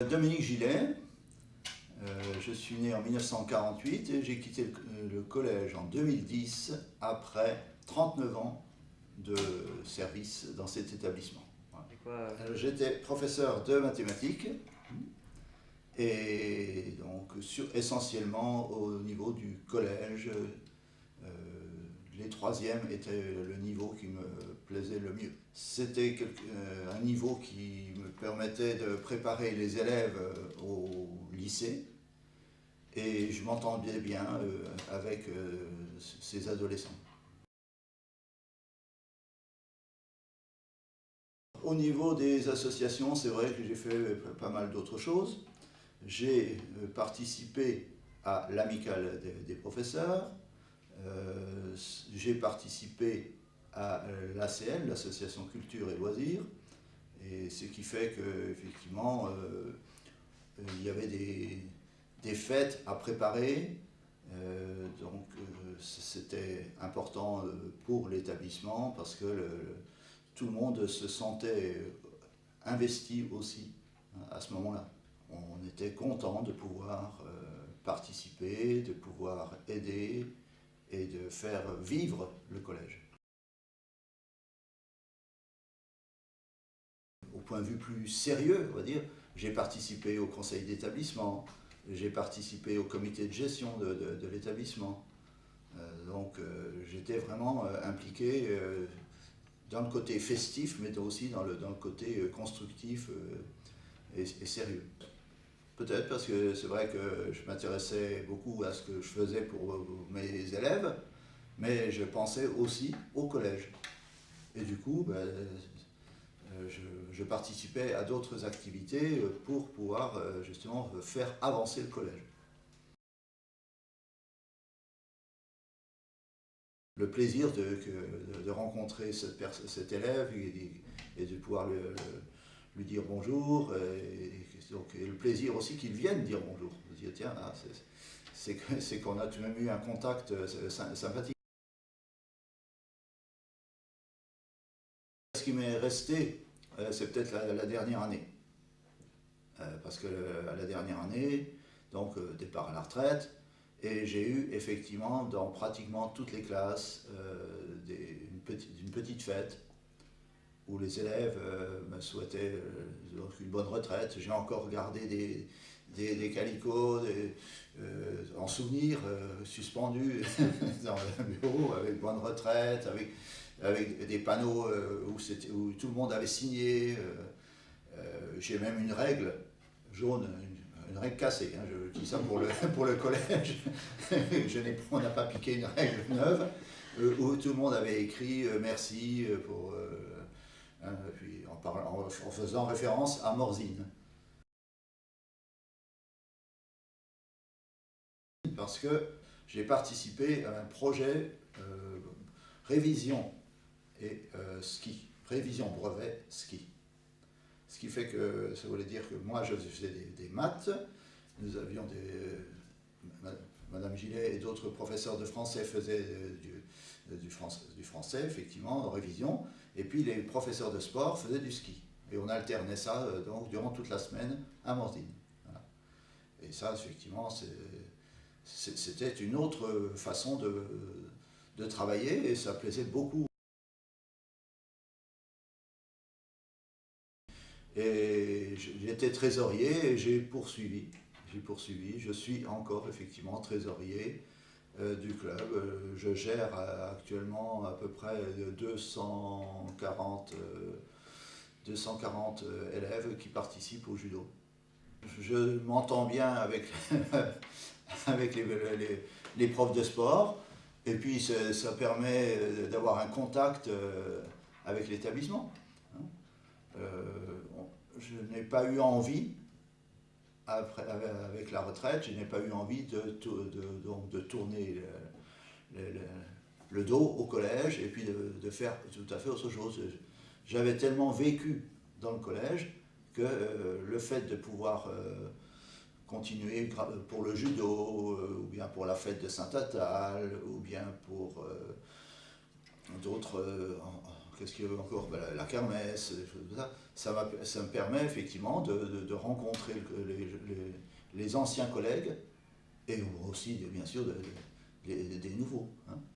Dominique Gillet, je suis né en 1948 et j'ai quitté le collège en 2010 après 39 ans de service dans cet établissement. J'étais professeur de mathématiques et donc essentiellement au niveau du collège. Les troisièmes étaient le niveau qui me plaisait le mieux. C'était un niveau qui me permettait de préparer les élèves au lycée et je m'entendais bien avec ces adolescents. Au niveau des associations, c'est vrai que j'ai fait pas mal d'autres choses. J'ai participé à l'amicale des professeurs. J'ai participé à l'ACL, l'Association Culture et Loisirs, et ce qui fait qu'effectivement, il y avait des fêtes à préparer, donc c'était important pour l'établissement parce que tout le monde se sentait investi aussi à ce moment-là. On était content de pouvoir participer, de pouvoir aider, et de faire vivre le collège. Au point de vue plus sérieux, on va dire, j'ai participé au conseil d'établissement, j'ai participé au comité de gestion de l'établissement. Donc j'étais vraiment impliqué dans le côté festif, mais aussi dans le côté constructif et sérieux. Peut-être parce que c'est vrai que je m'intéressais beaucoup à ce que je faisais pour mes élèves, mais je pensais aussi au collège. Et du coup, je participais à d'autres activités pour pouvoir justement faire avancer le collège. Le plaisir de rencontrer cet élève et de pouvoir lui dire bonjour, et le plaisir aussi qu'il vienne dire bonjour. Je dis, tiens, c'est qu'on a tout de même eu un contact sympathique. Ce qui m'est resté, c'est peut-être la dernière année. Parce que la dernière année, donc départ à la retraite, et j'ai eu effectivement dans pratiquement toutes les classes une petite fête où les élèves me souhaitaient une bonne retraite. J'ai encore gardé des calicots en souvenir suspendus dans le bureau avec bonne retraite, avec des panneaux où tout le monde avait signé. J'ai même une règle jaune, une règle cassée, hein, je dis ça pour le collège. On n'a pas piqué une règle neuve où tout le monde avait écrit merci pour... puis en faisant référence à Morzine. Parce que j'ai participé à un projet révision et ski, révision brevet ski. Ce qui fait que ça voulait dire que moi je faisais des maths, nous avions Madame Gillet et d'autres professeurs de français faisaient du français, effectivement, en révision, et puis les professeurs de sport faisaient du ski. Et on alternait ça donc, durant toute la semaine à Morzine. Voilà. Et ça, effectivement, c'était une autre façon de travailler, et ça plaisait beaucoup. Et j'étais trésorier et j'ai poursuivi. Je suis encore effectivement trésorier du club. Je gère actuellement à peu près 240 élèves qui participent au judo. Je m'entends bien avec, avec les profs de sport, et puis ça permet d'avoir un contact avec l'établissement. Je n'ai pas eu envie, avec la retraite, je n'ai pas eu envie de tourner le dos au collège et puis de faire tout à fait autre chose. J'avais tellement vécu dans le collège que le fait de pouvoir continuer pour le judo, ou bien pour la fête de Saint-Attal, ou bien pour d'autres qu'est-ce qu'il y a encore? Ben, la kermesse, des choses comme ça. Ça me permet effectivement de rencontrer les anciens collègues et aussi, bien sûr, des nouveaux. Hein.